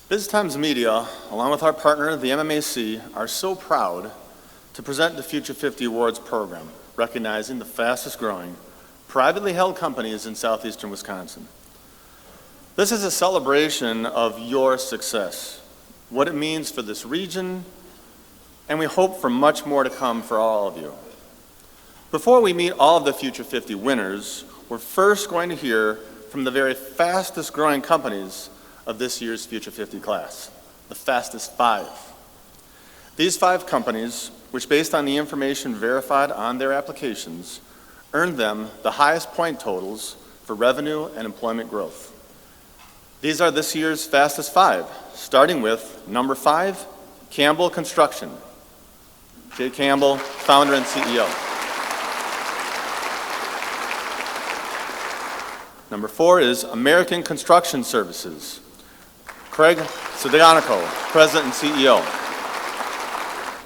BizTimes Media, along with our partner, the MMAC, are so proud to present the Future 50 Awards program, recognizing the fastest growing privately held companies in southeastern Wisconsin. This is a celebration of your success, what it means for this region, and we hope for much more to come for all of you. Before we meet all of the Future 50 winners, we're first going to hear from the very fastest growing companies of this year's Future 50 class, the fastest 5. These 5 companies, which based on the information verified on their applications, earned them the highest point totals for revenue and employment growth. These are this year's fastest 5, starting with number 5, Campbell Construction. Jay Campbell, founder and CEO. Number 4 is American Construction Services. Kraig, Sadownikow, President and CEO.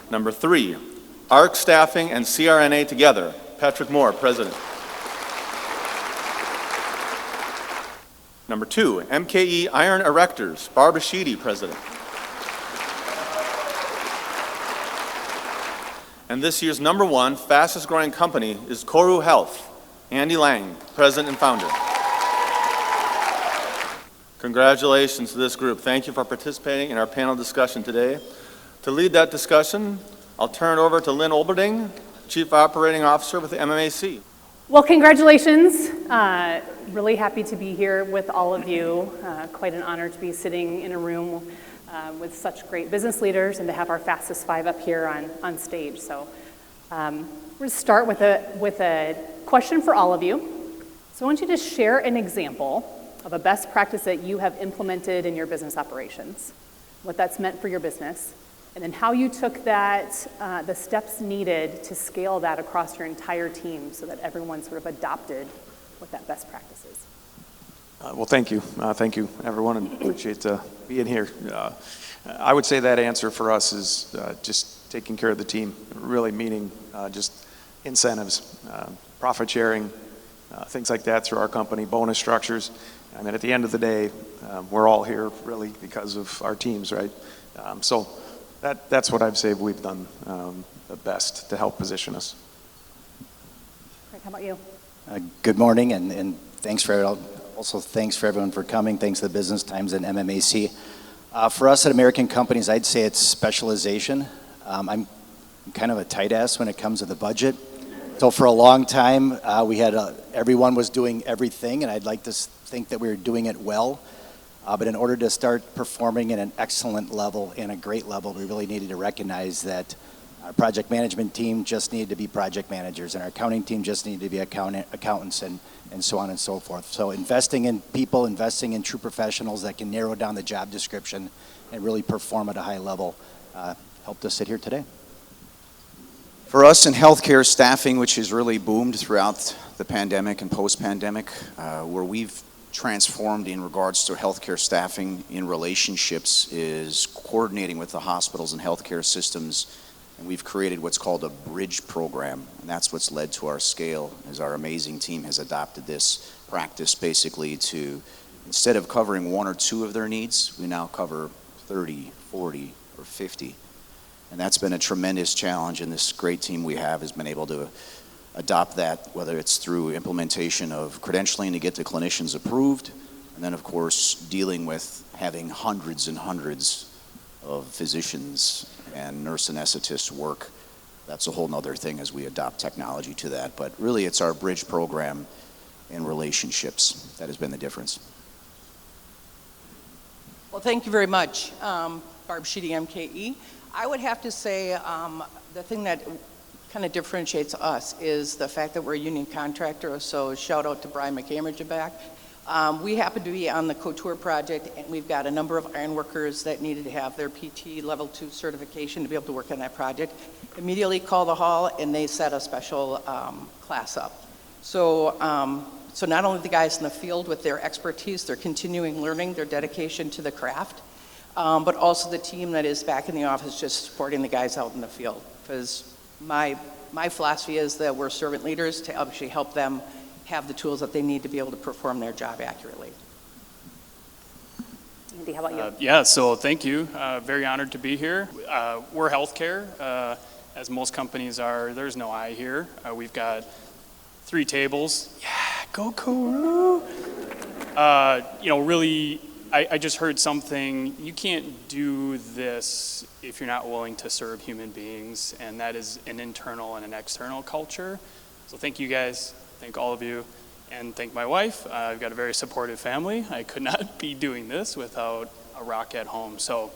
Number 3, ARC Staffing and CRNA Together. Patrick Moore, President. Number 2, MKE Iron Erectors. Barbara Sheedy, President. And this year's number 1 fastest growing company is Koru Health. Andy Lange, President and founder. Congratulations to this group. Thank you for participating in our panel discussion today. To lead that discussion, I'll turn it over to Lynn Olberding, Chief Operating Officer with the MMAC. Well, congratulations. Really happy to be here with all of you. Quite an honor to be sitting in a room with such great business leaders and to have our fastest 5 up here on stage. So we're going to start with a question for all of you. So I want you to share an example of a best practice that you have implemented in your business operations, what that's meant for your business, and then how you took that, the steps needed to scale that across your entire team so that everyone sort of adopted what that best practice is. Well, thank you. Thank you, everyone, and appreciate being here. I would say that answer for us is just taking care of the team, really meaning just incentives, profit sharing, things like that through our company, bonus structures. I mean, at the end of the day, we're all here really because of our teams, right? So that's what I'd say we've done the best to help position us. Kraig, how about you? Good morning, and thanks for everyone for coming. Thanks to the BizTimes and MMAC. For us at American Companies, I'd say it's specialization. I'm kind of a tight ass when it comes to the budget. So for a long time, we had everyone was doing everything, and I'd like to think that we were doing it well. But in order to start performing at an excellent level and a great level, we really needed to recognize that our project management team just needed to be project managers, and our accounting team just needed to be accountants, and so on and so forth. So investing in people, investing in true professionals that can narrow down the job description and really perform at a high level helped us sit here today. For us in healthcare staffing, which has really boomed throughout the pandemic and post-pandemic, where we've transformed in regards to healthcare staffing in relationships is coordinating with the hospitals and healthcare systems, and we've created what's called a bridge program, and that's what's led to our scale, as our amazing team has adopted this practice basically to, instead of covering 1 or 2 of their needs, we now cover 30, 40, or 50. And that's been a tremendous challenge, and this great team we have has been able to adopt that, whether it's through implementation of credentialing to get the clinicians approved, and then of course dealing with having hundreds and hundreds of physicians and nurse anesthetists work. That's a whole nother thing as we adopt technology to that. But really it's our bridge program and relationships that has been the difference. Well, thank you very much. Barb Sheedy, MKE. I would have to say the thing that kind of differentiates us is the fact that we're a union contractor, so shout out to Brian McCameron back. We happen to be on the Koru project, and we've got a number of iron workers that needed to have their PT level 2 certification to be able to work on that project. Immediately call the hall, and they set a special class up. So not only the guys in the field with their expertise, their continuing learning, their dedication to the craft, but also the team that is back in the office just supporting the guys out in the field. Because my philosophy is that we're servant leaders to actually help them have the tools that they need to be able to perform their job accurately. Andy, how about you? Yeah, so thank you. Very honored to be here. We're healthcare, as most companies are. There's no I here. We've got 3 tables. Yeah, go Koru. Really, I just heard something. You can't do this if you're not willing to serve human beings, and that is an internal and an external culture. So thank you guys. Thank all of you. And thank my wife. I've got a very supportive family. I could not be doing this without a rock at home. So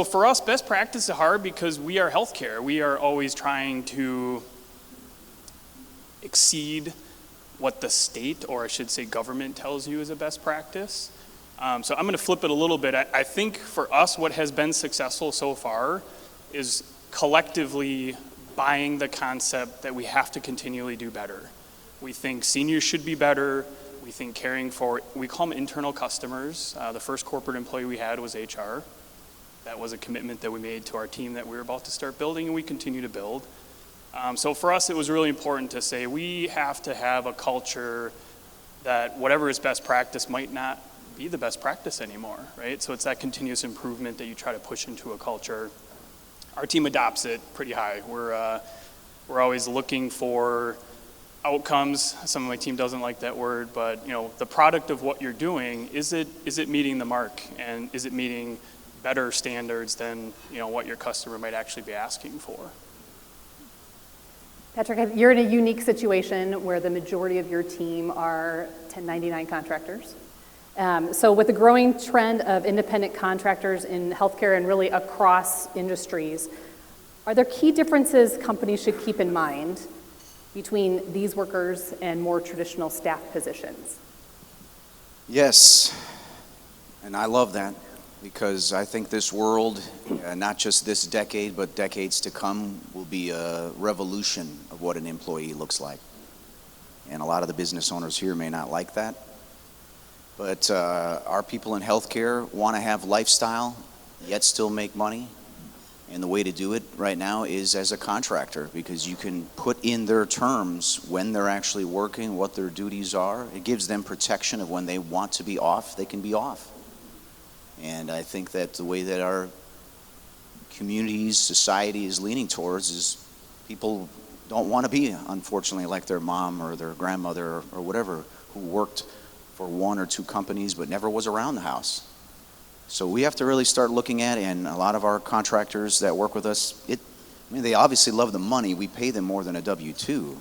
for us, best practice is hard because we are healthcare. We are always trying to exceed what the state, or I should say government, tells you is a best practice. So I'm going to flip it a little bit. I think for us, what has been successful so far is collectively buying the concept that we have to continually do better. We think seniors should be better. We think caring for, we call them internal customers. The first corporate employee we had was HR. That was a commitment that we made to our team that we were about to start building, and we continue to build. So for us, it was really important to say we have to have a culture that whatever is best practice might not be the best practice anymore, right? So it's that continuous improvement that you try to push into a culture. Our team adopts it pretty high. We're always looking for outcomes. Some of my team doesn't like that word, but the product of what you're doing, is it meeting the mark, and is it meeting better standards than what your customer might actually be asking for? Patrick, you're in a unique situation where the majority of your team are 1099 contractors. So with the growing trend of independent contractors in healthcare and really across industries, are there key differences companies should keep in mind between these workers and more traditional staff positions? Yes, and I love that because I think this world, not just this decade, but decades to come, will be a revolution of what an employee looks like. And a lot of the business owners here may not like that, but our people in healthcare want to have lifestyle, yet still make money. And the way to do it right now is as a contractor, because you can put in their terms when they're actually working, what their duties are. It gives them protection of when they want to be off, they can be off. And I think that the way that our communities, society is leaning towards is people don't want to be, unfortunately, like their mom or their grandmother or whatever, who worked for 1 or 2 companies but never was around the house. So we have to really start looking at, and a lot of our contractors that work with us, they obviously love the money. We pay them more than a W-2,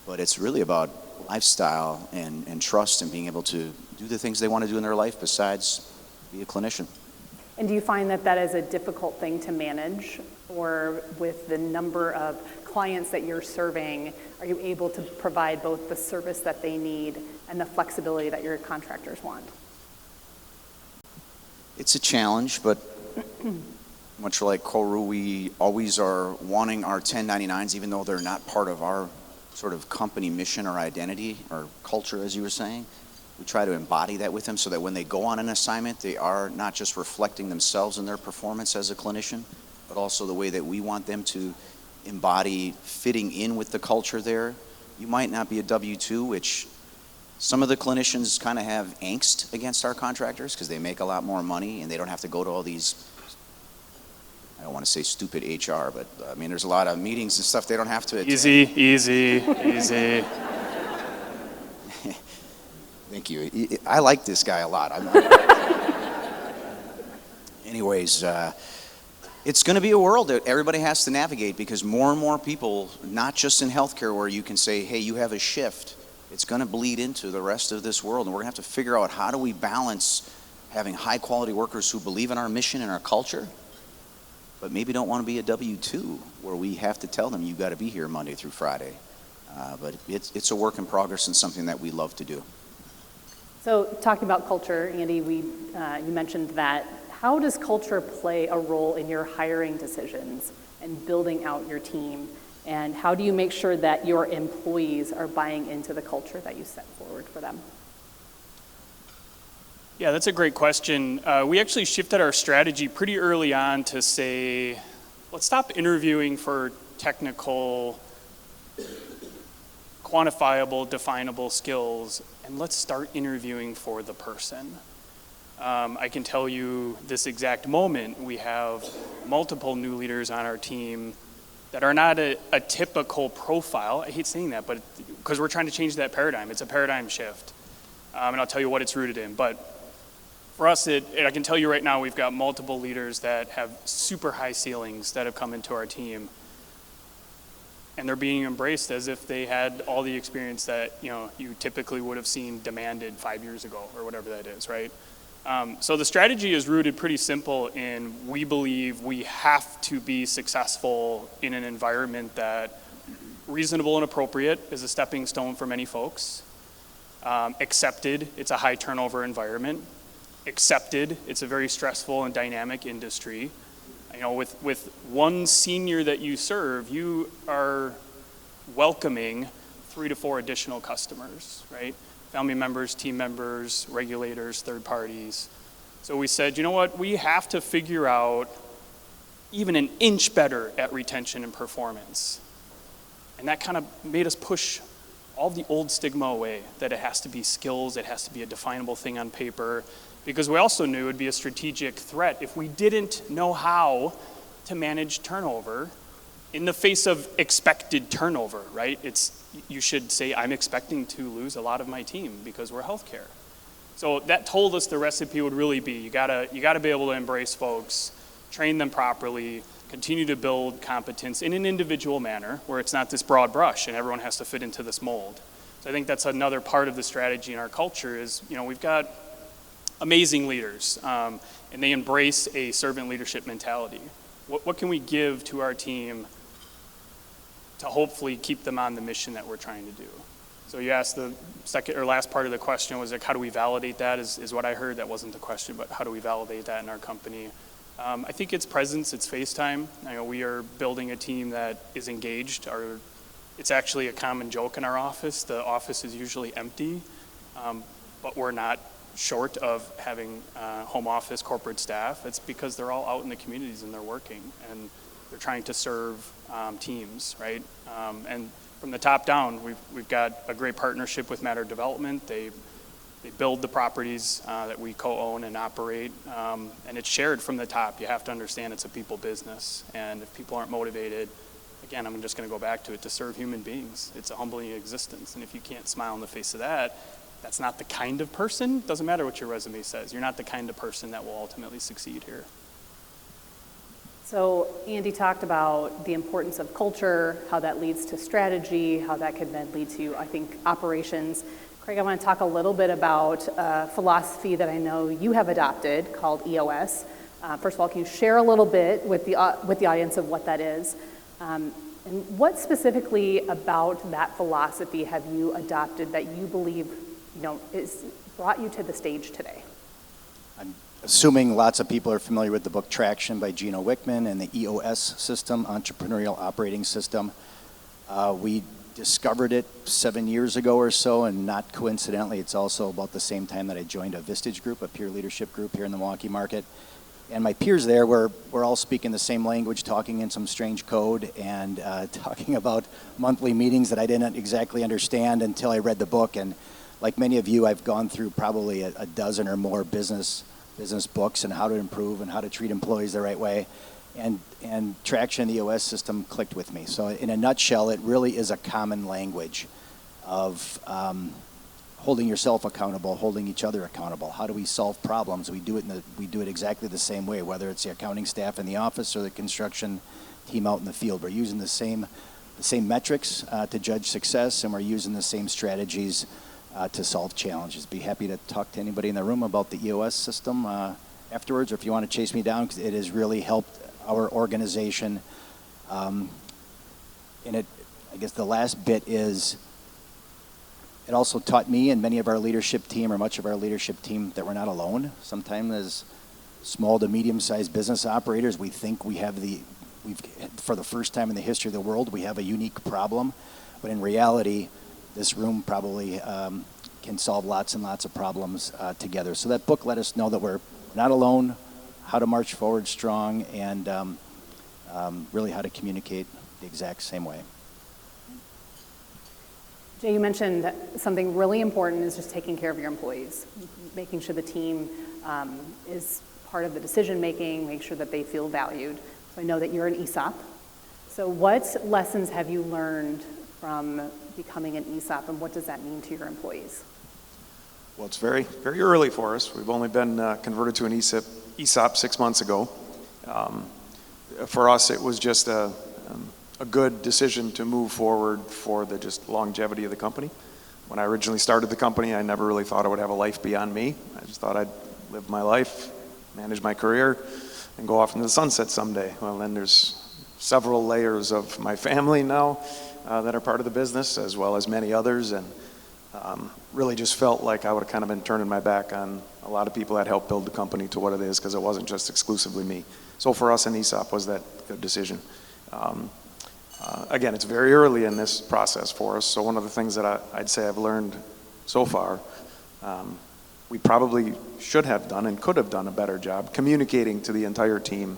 but it's really about lifestyle and trust and being able to do the things they want to do in their life besides be a clinician. And do you find that that is a difficult thing to manage, or with the number of clients that you're serving, are you able to provide both the service that they need and the flexibility that your contractors want? It's a challenge, but much like Koru, we always are wanting our 1099s, even though they're not part of our sort of company mission or identity or culture, as you were saying. We try to embody that with them so that when they go on an assignment, they are not just reflecting themselves in their performance as a clinician, but also the way that we want them to embody fitting in with the culture there. You might not be a W-2, which some of the clinicians kind of have angst against our contractors because they make a lot more money and they don't have to go to all these, I don't want to say stupid HR, but there's a lot of meetings and stuff they don't have to attend. Easy. Thank you. I like this guy a lot. Anyways, it's going to be a world that everybody has to navigate because more and more people, not just in healthcare where you can say, hey, you have a shift, it's going to bleed into the rest of this world, and we're going to have to figure out how do we balance having high quality workers who believe in our mission and our culture, but maybe don't want to be a W-2 where we have to tell them you've got to be here Monday through Friday. But it's a work in progress and something that we love to do. So talking about culture, Andy, you mentioned that. How does culture play a role in your hiring decisions and building out your team? And how do you make sure that your employees are buying into the culture that you set forward for them? Yeah, that's a great question. We actually shifted our strategy pretty early on to say, let's stop interviewing for technical, quantifiable, definable skills, and let's start interviewing for the person. I can tell you this exact moment, we have multiple new leaders on our team that are not a typical profile. I hate saying that, but because we're trying to change that paradigm. It's a paradigm shift. And I'll tell you what it's rooted in. But for us, I can tell you right now, we've got multiple leaders that have super high ceilings that have come into our team. And they're being embraced as if they had all the experience that you typically would have seen demanded 5 years ago or whatever that is, right? So the strategy is rooted pretty simple in we believe we have to be successful in an environment that reasonable and appropriate is a stepping stone for many folks. Accepted, it's a high turnover environment. Accepted, it's a very stressful and dynamic industry. With one senior that you serve, you are welcoming 3 to 4 additional customers, right? Family members, team members, regulators, third parties. So we said, you know what, we have to figure out even an inch better at retention and performance. And that kind of made us push all the old stigma away, that it has to be skills, it has to be a definable thing on paper, because we also knew it would be a strategic threat if we didn't know how to manage turnover in the face of expected turnover, right? You should say, I'm expecting to lose a lot of my team because we're healthcare. So that told us the recipe would really be, you gotta be able to embrace folks, train them properly, continue to build competence in an individual manner where it's not this broad brush and everyone has to fit into this mold. So I think that's another part of the strategy in our culture is, we've got amazing leaders and they embrace a servant leadership mentality. What can we give to our team to hopefully keep them on the mission that we're trying to do? So you asked the second or last part of the question was like, how do we validate that is what I heard. That wasn't the question, but how do we validate that in our company? I think it's presence, it's face time. We are building a team that is engaged. It's actually a common joke in our office. The office is usually empty, but we're not short of having home office corporate staff. It's because they're all out in the communities and they're working and they're trying to serve teams, right? And from the top down, we've got a great partnership with Matter Development. They build the properties that we co-own and operate, and it's shared from the top. You have to understand it's a people business, and if people aren't motivated, again, I'm just going to go back to it, to serve human beings. It's a humbling existence, and if you can't smile in the face of that, that's not the kind of person, doesn't matter what your resume says, you're not the kind of person that will ultimately succeed here. So Andy talked about the importance of culture, how that leads to strategy, how that could then lead to, I think, operations. Kraig, I want to talk a little bit about a philosophy that I know you have adopted called EOS. First of all, can you share a little bit with the audience of what that is? And what specifically about that philosophy have you adopted that you believe, is brought you to the stage today? I'm assuming lots of people are familiar with the book Traction by Gino Wickman and the EOS system, Entrepreneurial Operating System. We discovered it 7 years ago or so, and not coincidentally, it's also about the same time that I joined a Vistage group, a peer leadership group here in the Milwaukee market. And my peers there we're all speaking the same language, talking in some strange code, and talking about monthly meetings that I didn't exactly understand until I read the book. And like many of you, I've gone through probably a dozen or more business books and how to improve and how to treat employees the right way. And Traction, the EOS system, clicked with me. So in a nutshell, it really is a common language of holding yourself accountable, holding each other accountable. How do we solve problems? We do it exactly the same way, whether it's the accounting staff in the office or the construction team out in the field. We're using the same metrics to judge success, and we're using the same strategies to solve challenges. Be happy to talk to anybody in the room about the EOS system afterwards, or if you want to chase me down, because it has really helped our organization. And I guess the last bit is, it also taught me and many of our leadership team, or much of our leadership team, that we're not alone. Sometimes as small to medium-sized business operators, we think for the first time in the history of the world, we have a unique problem. But in reality, this room probably can solve lots and lots of problems together. So that book let us know that we're not alone, how to march forward strong, and really how to communicate the exact same way. Jay, you mentioned that something really important is just taking care of your employees, making sure the team is part of the decision-making, make sure that they feel valued. So I know that you're an ESOP. So what lessons have you learned from becoming an ESOP, and what does that mean to your employees? Well, it's very, very early for us. We've only been converted to an ESOP 6 months ago. For us, it was just a good decision to move forward for the just longevity of the company. When I originally started the company, I never really thought I would have a life beyond me. I just thought I'd live my life, manage my career, and go off into the sunset someday. Well, then there's several layers of my family now that are part of the business, as well as many others, and really just felt like I would have kind of been turning my back on a lot of people that helped build the company to what it is, because it wasn't just exclusively me. So for us, an ESOP was that good decision. Again, it's very early in this process for us, so one of the things that I'd say I've learned so far, we probably should have done and could have done a better job communicating to the entire team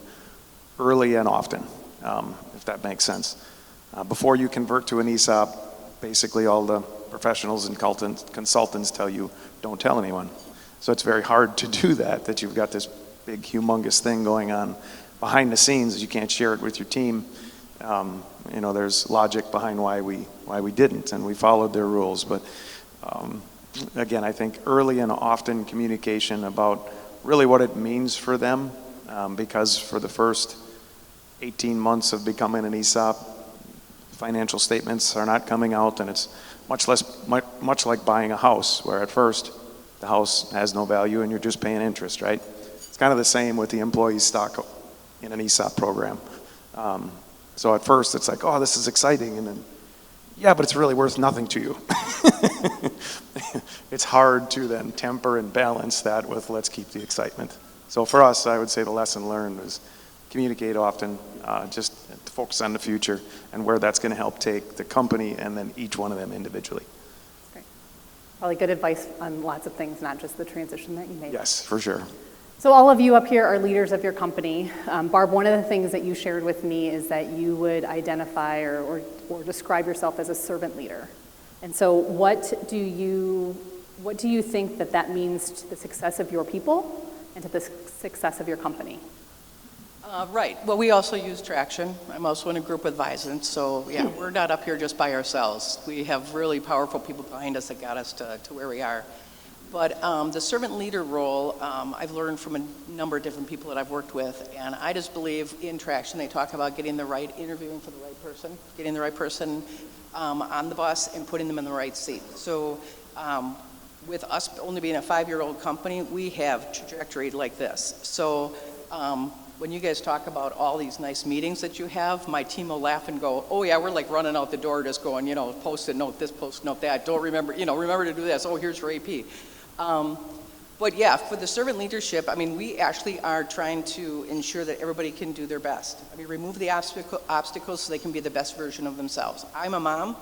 early and often, if that makes sense. Before you convert to an ESOP, basically all the professionals and consultants tell you, don't tell anyone. So it's very hard to do that you've got this big, humongous thing going on behind the scenes. You can't share it with your team. There's logic behind why we didn't, and we followed their rules. But again, I think early and often communication about really what it means for them, because for the first 18 months of becoming an ESOP, financial statements are not coming out, and it's much like buying a house, where at first the house has no value and you're just paying interest, right? It's kind of the same with the employee stock in an ESOP program. So at first it's like, oh, this is exciting, and then, yeah, but it's really worth nothing to you. It's hard to then temper and balance that with let's keep the excitement. So for us, I would say the lesson learned was communicate often, just to focus on the future and where that's going to help take the company and then each one of them individually. Great. Probably good advice on lots of things, not just the transition that you made. Yes, for sure. So all of you up here are leaders of your company. Barb, one of the things that you shared with me is that you would identify or describe yourself as a servant leader. And so what do you think that means to the success of your people and to the success of your company? Right. Well, we also use traction. I'm also in a group with Visant, so yeah, we're not up here just by ourselves. We have really powerful people behind us that got us to where we are. But the servant leader role, I've learned from a number of different people that I've worked with, and I just believe in traction. They talk about interviewing for the right person, getting the right person on the bus and putting them in the right seat. So with us only being a 5-year-old company, we have trajectory like this. So when you guys talk about all these nice meetings that you have, my team will laugh and go, oh yeah, we're like running out the door just going, post-it note this, post-it note that, don't remember, remember to do this, oh, here's your AP. But yeah, for the servant leadership, we actually are trying to ensure that everybody can do their best. Remove the obstacles so they can be the best version of themselves. I'm a mom.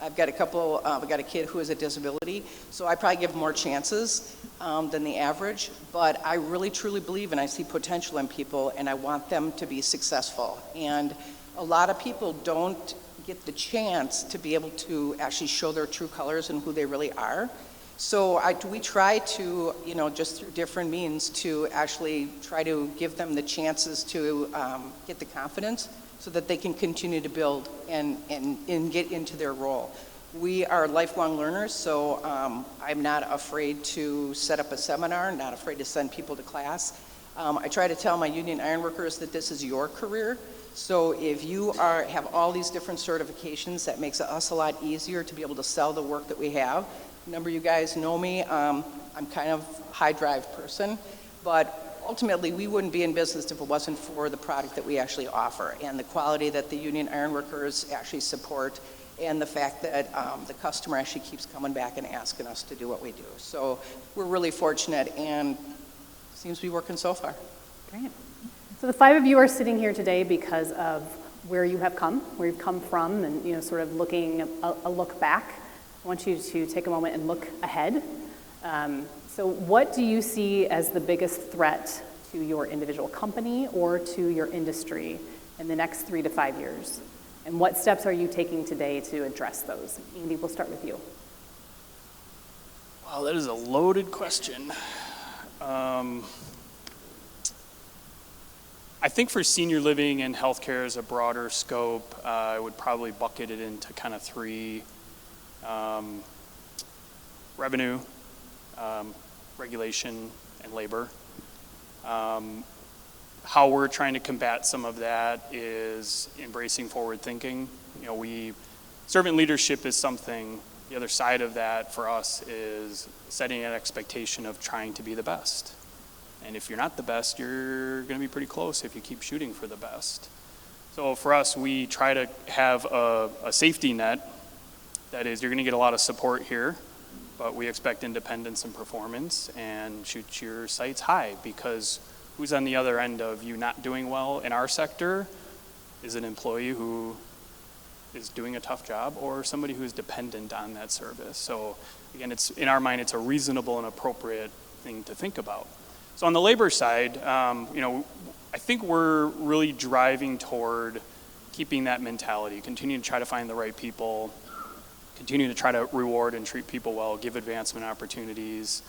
I've got a kid who has a disability, so I probably give more chances than the average, but I really truly believe and I see potential in people and I want them to be successful. And a lot of people don't get the chance to be able to actually show their true colors and who they really are. So we try to, just through different means to actually try to give them the chances to get the confidence so that they can continue to build and get into their role. We are lifelong learners, so I'm not afraid to set up a seminar, not afraid to send people to class. I try to tell my union ironworkers that this is your career. So if you have all these different certifications, that makes us a lot easier to be able to sell the work that we have. A number of you guys know me. I'm kind of high drive person, but ultimately we wouldn't be in business if it wasn't for the product that we actually offer and the quality that the union ironworkers actually support and the fact that the customer actually keeps coming back and asking us to do what we do. So we're really fortunate and seems to be working so far. Great. So the 5 of you are sitting here today because of where you have come, where you've come from, and sort of looking a look back. I want you to take a moment and look ahead. So what do you see as the biggest threat to your individual company or to your industry in the next 3 to 5 years? And what steps are you taking today to address those? Andy, we'll start with you. Wow, that is a loaded question. I think for senior living and healthcare as a broader scope, I would probably bucket it into kind of three: revenue, regulation, and labor. How we're trying to combat some of that is embracing forward thinking. You know, servant leadership is something. The other side of that for us is setting an expectation of trying to be the best. And if you're not the best, you're going to be pretty close if you keep shooting for the best. So for us, we try to have a safety net. That is, you're going to get a lot of support here, but we expect independence and performance, and shoot your sights high, because who's on the other end of you not doing well in our sector is an employee who is doing a tough job or somebody who's dependent on that service. So again, it's in our mind, it's a reasonable and appropriate thing to think about. So on the labor side, you know, I think we're really driving toward keeping that mentality, continuing to try to find the right people, continuing to try to reward and treat people well, give advancement opportunities,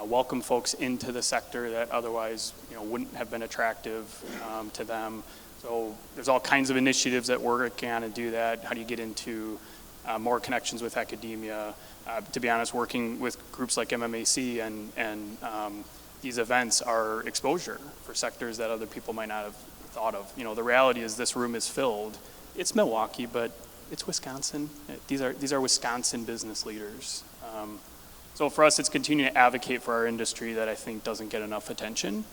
welcome folks into the sector that otherwise, you know, wouldn't have been attractive to them. So there's all kinds of initiatives that we're working on to do that. How do you get into more connections with academia? To be honest, working with groups like MMAC and these events are exposure for sectors that other people might not have thought of. You know, the reality is this room is filled. It's Milwaukee, but it's Wisconsin. These are Wisconsin business leaders. So for us, it's continuing to advocate for our industry that I think doesn't get enough attention,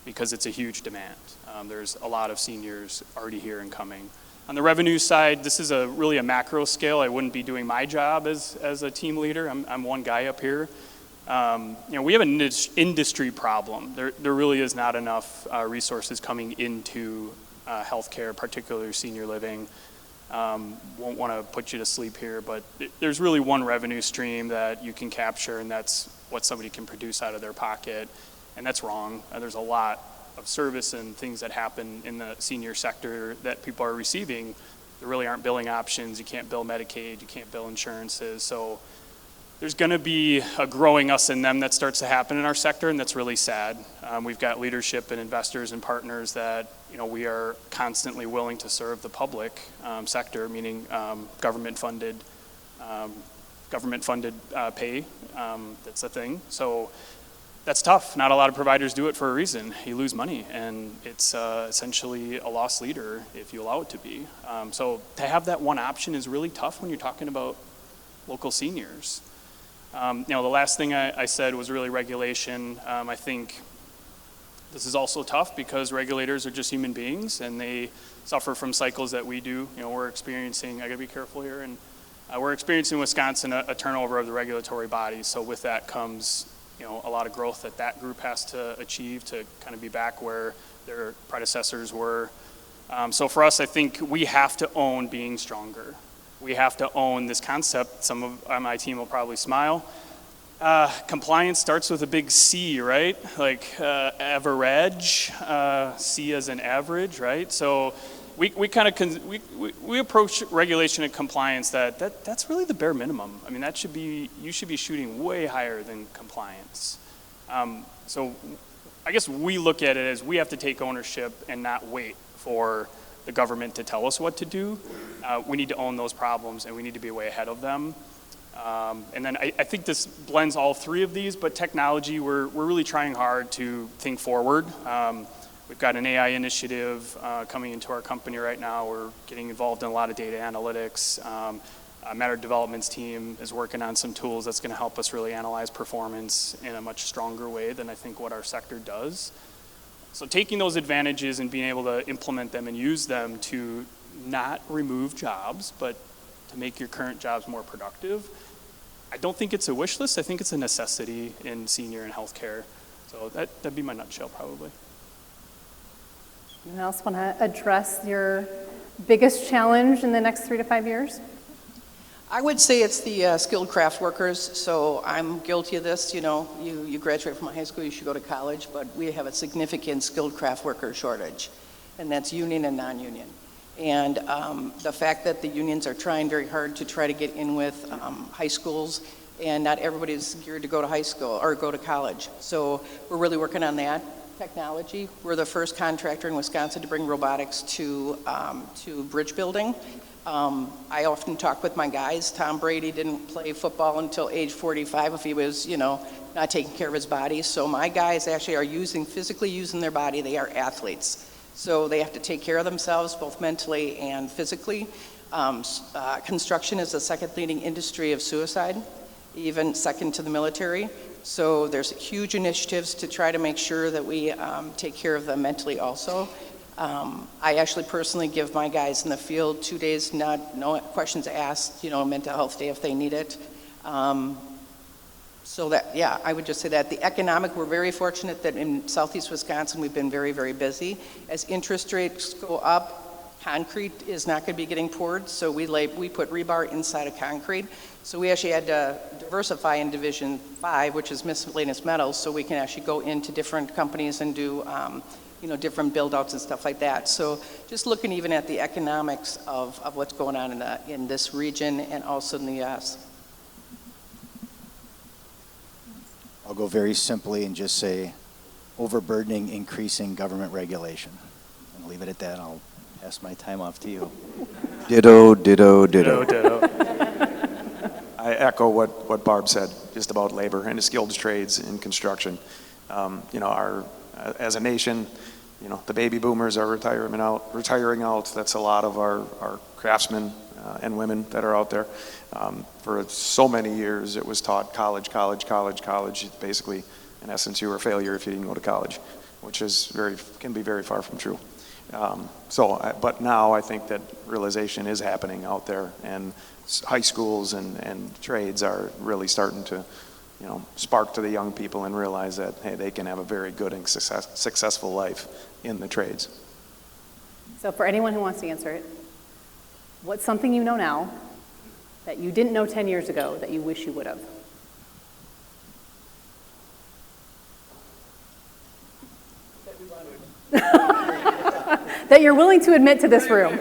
because it's a huge demand. There's a lot of seniors already here and coming. On the revenue side, this is really a macro scale. I wouldn't be doing my job as a team leader. I'm one guy up here. You know, we have an industry problem. There really is not enough resources coming into healthcare, particularly senior living. Won't want to put you to sleep here, but there's really one revenue stream that you can capture, and that's what somebody can produce out of their pocket, and that's wrong. There's a lot of service and things that happen in the senior sector that people are receiving. There really aren't billing options. You can't bill Medicaid, you can't bill insurances, so there's going to be a growing us and them that starts to happen in our sector, and that's really sad. We've got leadership and investors and partners that, you know, we are constantly willing to serve the public sector, meaning government-funded pay. That's a thing. So that's tough. Not a lot of providers do it for a reason. You lose money, and it's essentially a lost leader if you allow it to be. So to have that one option is really tough when you're talking about local seniors. You know, the last thing I said was really regulation. I think this is also tough because regulators are just human beings and they suffer from cycles that we do. You know, we're experiencing, I gotta be careful here, and we're experiencing in Wisconsin a turnover of the regulatory bodies. So with that comes, you know, a lot of growth that group has to achieve to kind of be back where their predecessors were. So for us, I think we have to own being stronger. We have to own this concept. Some of my team will probably smile. Compliance starts with a big C, right? Like average, C as an average, right? So we kind of we approach regulation and compliance that's really the bare minimum. I mean, you should be shooting way higher than compliance. So I guess we look at it as we have to take ownership and not wait for the government to tell us what to do. We need to own those problems and we need to be way ahead of them. And then I think this blends all three of these, but technology, we're really trying hard to think forward. We've got an AI initiative coming into our company right now. We're getting involved in a lot of data analytics. Matter Development's team is working on some tools that's going to help us really analyze performance in a much stronger way than I think what our sector does. So taking those advantages and being able to implement them and use them to not remove jobs, but to make your current jobs more productive, I don't think it's a wish list. I think it's a necessity in senior and healthcare. So that'd be my nutshell, probably. Anyone else want to address your biggest challenge in the next 3 to 5 years? I would say it's the skilled craft workers. So I'm guilty of this. You know, you graduate from high school, you should go to college, but we have a significant skilled craft worker shortage, and that's union and non-union. And the fact that the unions are trying very hard to try to get in with high schools and not everybody's geared to go to high school or go to college. So we're really working on that technology. We're the first contractor in Wisconsin to bring robotics to bridge building. I often talk with my guys. Tom Brady didn't play football until age 45 if he was, not taking care of his body. So my guys actually are physically using their body. They are athletes. So they have to take care of themselves, both mentally and physically. Construction is the second leading industry of suicide, even second to the military. So there's huge initiatives to try to make sure that we take care of them mentally also. I actually personally give my guys in the field 2 days, no questions asked, mental health day if they need it. So that, yeah, I would just say that. The economic, we're very fortunate that in southeast Wisconsin, we've been very, very busy. As interest rates go up, concrete is not going to be getting poured, so we put rebar inside of concrete. So we actually had to diversify in Division 5, which is miscellaneous metals, so we can actually go into different companies and do different build-outs and stuff like that. So just looking even at the economics of what's going on in this region and also in the U.S. I'll go very simply and just say overburdening, increasing government regulation. And leave it at that. I'll pass my time off to you. Ditto, ditto, ditto. I echo what Barb said, just about labor and the skilled trades in construction. As a nation, the baby boomers are retiring out. That's a lot of our craftsmen and women that are out there. For so many years, it was taught college. Basically, in essence, you were a failure if you didn't go to college, which can be very far from true. But now I think that realization is happening out there, and high schools and trades are really starting to spark to the young people and realize that, hey, they can have a very good and successful life in the trades. So for anyone who wants to answer it, what's something you know now that you didn't know 10 years ago that you wish you would have? That you're willing to admit to this room.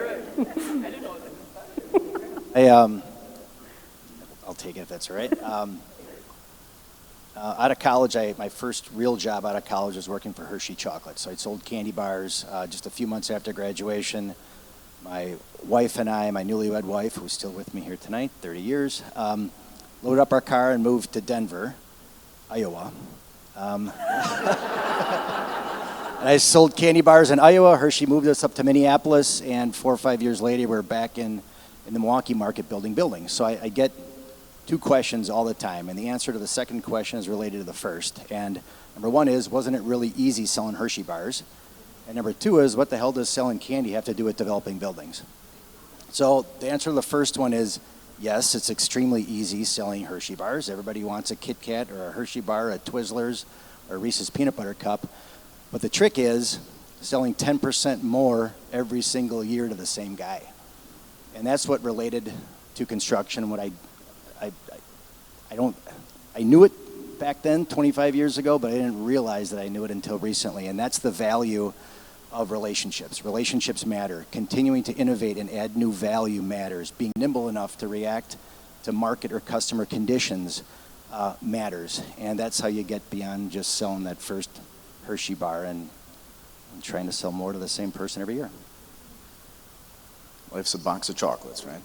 I'll take it if that's all right. Out of college, my first real job out of college was working for Hershey Chocolate. So I sold candy bars. Just a few months after graduation, my wife and I, my newlywed wife, who's still with me here tonight, 30 years, loaded up our car and moved to Denver, Iowa. And I sold candy bars in Iowa. Hershey moved us up to Minneapolis, and 4 or 5 years later, we're back in the Milwaukee market building buildings. So I get 2 questions all the time, and the answer to the second question is related to the first. And number 1 is, wasn't it really easy selling Hershey bars? And number 2 is, what the hell does selling candy have to do with developing buildings? So the answer to the first one is, yes, it's extremely easy selling Hershey bars. Everybody wants a Kit Kat or a Hershey bar, a Twizzlers, or a Reese's Peanut Butter Cup. But the trick is selling 10% more every single year to the same guy. And that's what related to construction. What I knew it back then, 25 years ago, but I didn't realize that I knew it until recently. And that's the value of relationships. Relationships matter. Continuing to innovate and add new value matters. Being nimble enough to react to market or customer conditions matters. And that's how you get beyond just selling that first Hershey bar and trying to sell more to the same person every year. Life's a box of chocolates, right?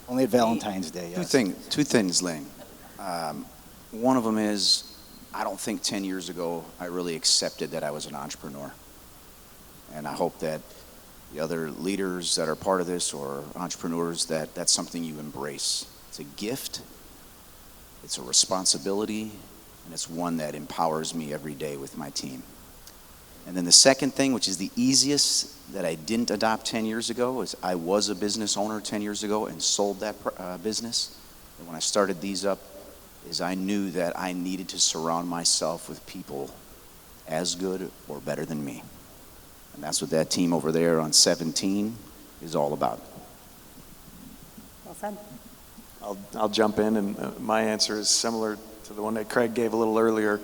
Only at Valentine's Day, yes. Two things, Lynn. One of them is, I don't think 10 years ago I really accepted that I was an entrepreneur. And I hope that the other leaders that are part of this or entrepreneurs, that's something you embrace. It's a gift, it's a responsibility, and it's one that empowers me every day with my team. And then the second thing, which is the easiest that I didn't adopt 10 years ago, is I was a business owner 10 years ago and sold that business. And when I started these up, is I knew that I needed to surround myself with people as good or better than me. And that's what that team over there on 17 is all about. Well said. I'll jump in, and my answer is similar to the one that Kraig gave a little earlier.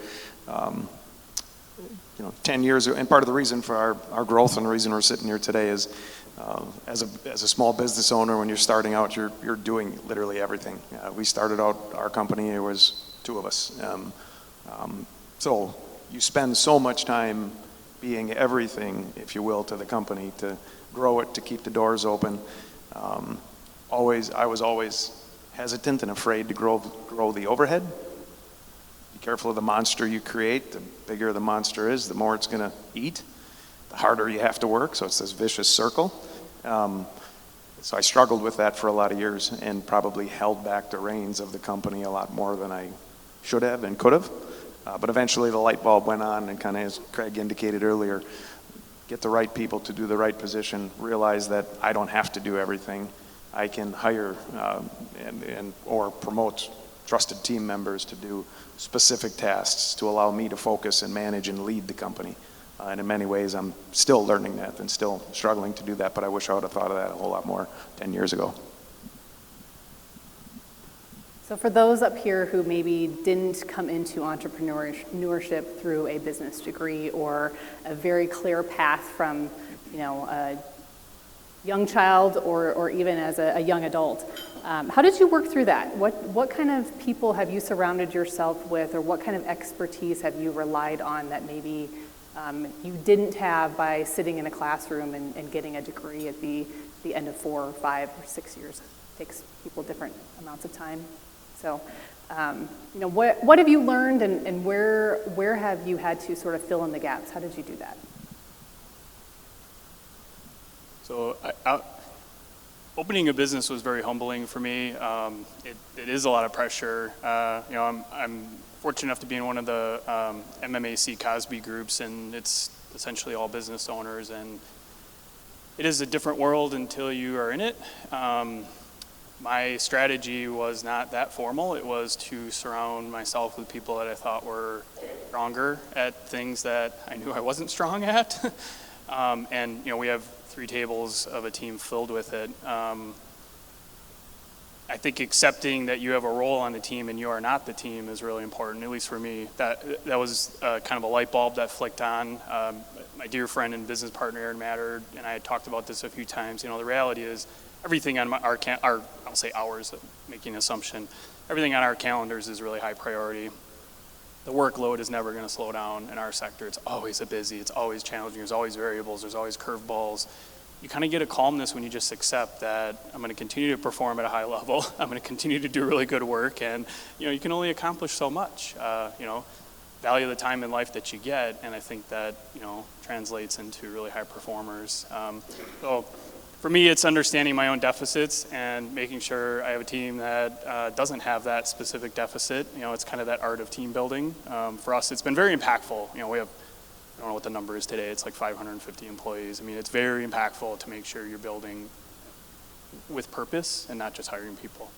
10 years, and part of the reason for our growth and the reason we're sitting here today is as a small business owner, when you're starting out, you're doing literally everything. We started out our company, it was 2 of us. So you spend so much time being everything, if you will, to the company, to grow it, to keep the doors open. I was always hesitant and afraid to grow the overhead. Be careful of the monster you create. The bigger the monster is, the more it's going to eat, the harder you have to work. So it's this vicious circle. So I struggled with that for a lot of years and probably held back the reins of the company a lot more than I should have and could have. But eventually the light bulb went on, and kind of as Kraig indicated earlier, get the right people to do the right position, realize that I don't have to do everything. I can hire or promote trusted team members to do specific tasks to allow me to focus and manage and lead the company. And in many ways, I'm still learning that and still struggling to do that, but I wish I would have thought of that a whole lot more 10 years ago. So for those up here who maybe didn't come into entrepreneurship through a business degree or a very clear path from, a young child or even as a young adult, how did you work through that? What kind of people have you surrounded yourself with, or what kind of expertise have you relied on that maybe you didn't have by sitting in a classroom and getting a degree at the end of 4 or 5 or 6 years? It takes people different amounts of time. So, what have you learned, and where have you had to sort of fill in the gaps? How did you do that? So, opening a business was very humbling for me. It is a lot of pressure. I'm fortunate enough to be in one of the MMAC Cosby groups, and it's essentially all business owners, and it is a different world until you are in it. My strategy was not that formal. It was to surround myself with people that I thought were stronger at things that I knew I wasn't strong at. And we have 3 tables of a team filled with it. I think accepting that you have a role on the team and you are not the team is really important, at least for me. That was kind of a light bulb that flicked on. My dear friend and business partner, Aaron Matter, and I had talked about this a few times. The reality is everything on I'll say ours, making an assumption, everything on our calendars is really high priority. The workload is never going to slow down in our sector. It's always busy, it's always challenging, there's always variables, there's always curveballs. You kind of get a calmness when you just accept that I'm going to continue to perform at a high level, I'm going to continue to do really good work, and you can only accomplish so much. Value the time in life that you get, and I think that translates into really high performers. So for me, it's understanding my own deficits and making sure I have a team that doesn't have that specific deficit. It's kind of that art of team building. For us, it's been very impactful. We have, I don't know what the number is today, it's like 550 employees. It's very impactful to make sure you're building with purpose and not just hiring people.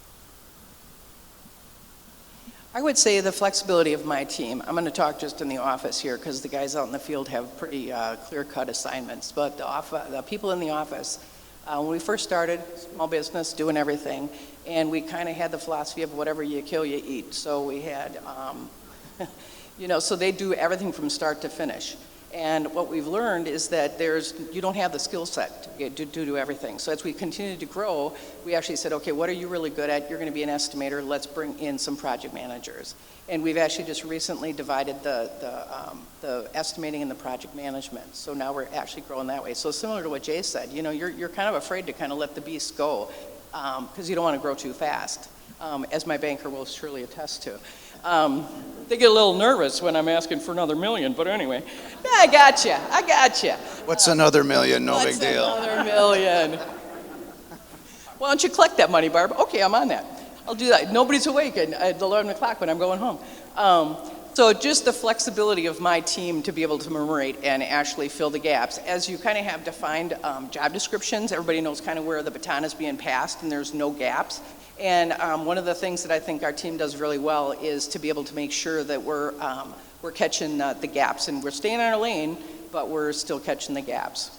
I would say the flexibility of my team. I'm going to talk just in the office here because the guys out in the field have pretty clear-cut assignments. But the people in the office, when we first started, small business, doing everything, and we kind of had the philosophy of whatever you kill, you eat. So we had, so they do everything from start to finish. And what we've learned is that you don't have the skill set to do everything. So as we continue to grow, we actually said, okay, what are you really good at? You're going to be an estimator. Let's bring in some project managers. And we've actually just recently divided the estimating and the project management. So now we're actually growing that way. So similar to what Jay said, you're kind of afraid to kind of let the beast go because you don't want to grow too fast, as my banker will surely attest to. They get a little nervous when I'm asking for another $1 million, but anyway. Yeah, I got you. What's another $1 million? No big deal. Another $1 million? Why don't you collect that money, Barb? Okay, I'm on that. I'll do that. Nobody's awake at 11 o'clock when I'm going home. So just the flexibility of my team to be able to enumerate and actually fill the gaps. As you kind of have defined job descriptions, everybody knows kind of where the baton is being passed and there's no gaps. And one of the things that I think our team does really well is to be able to make sure that we're catching the gaps. And we're staying in our lane, but we're still catching the gaps.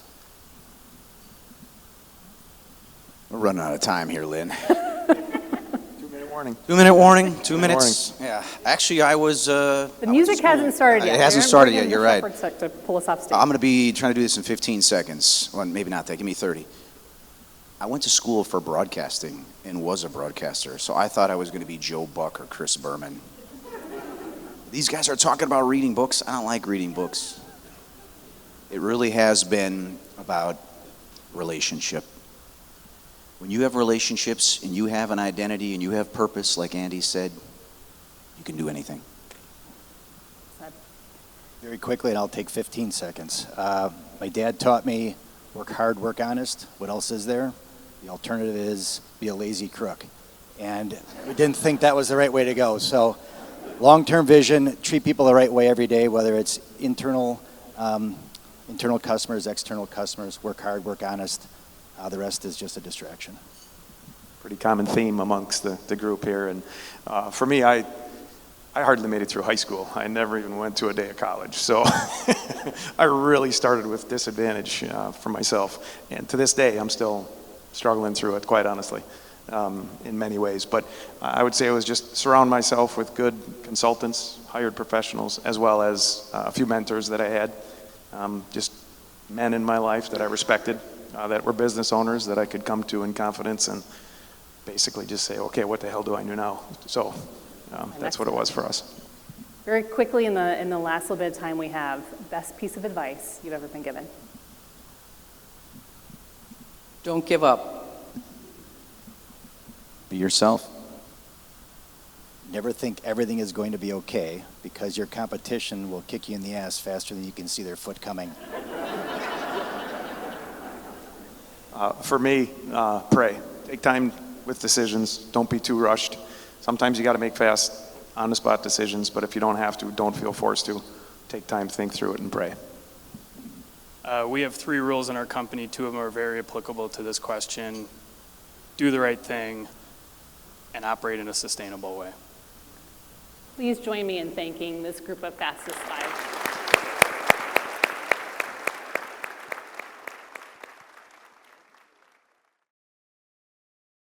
We're running out of time here, Lynn. 2-minute Morning. 2-minute warning, 2 Good minutes. Yeah, actually, I was. The music hasn't started yet. It hasn't They're started bringing yet, you're the right. shepherds to pull us off stage. I'm going to be trying to do this in 15 seconds. Well, maybe not that. Give me 30. I went to school for broadcasting and was a broadcaster, so I thought I was going to be Joe Buck or Chris Berman. These guys are talking about reading books. I don't like reading books. It really has been about relationship. When you have relationships and you have an identity and you have purpose, like Andy said, you can do anything. Very quickly, and I'll take 15 seconds. My dad taught me, work hard, work honest. What else is there? The alternative is be a lazy crook. And we didn't think that was the right way to go. So long-term vision, treat people the right way every day, whether it's internal customers, external customers, work hard, work honest. The rest is just a distraction. Pretty common theme amongst the group here. And for me, I hardly made it through high school. I never even went to a day of college. So I really started with disadvantage for myself. And to this day, I'm still struggling through it, quite honestly, in many ways. But I would say it was just surround myself with good consultants, hired professionals, as well as a few mentors that I had. Just men in my life that I respected, that were business owners that I could come to in confidence and basically just say, okay, what the hell do I do now? So that's what it was for us. Very quickly, in the last little bit of time we have, best piece of advice you've ever been given. Don't give up. Be yourself. Never think everything is going to be okay, because your competition will kick you in the ass faster than you can see their foot coming. For me, pray. Take time with decisions. Don't be too rushed. Sometimes you got to make fast, on-the-spot decisions, but if you don't have to, don't feel forced to. Take time, think through it, and pray. We have 3 rules in our company. 2 of them are very applicable to this question. Do the right thing and operate in a sustainable way. Please join me in thanking this group of Fastest Five.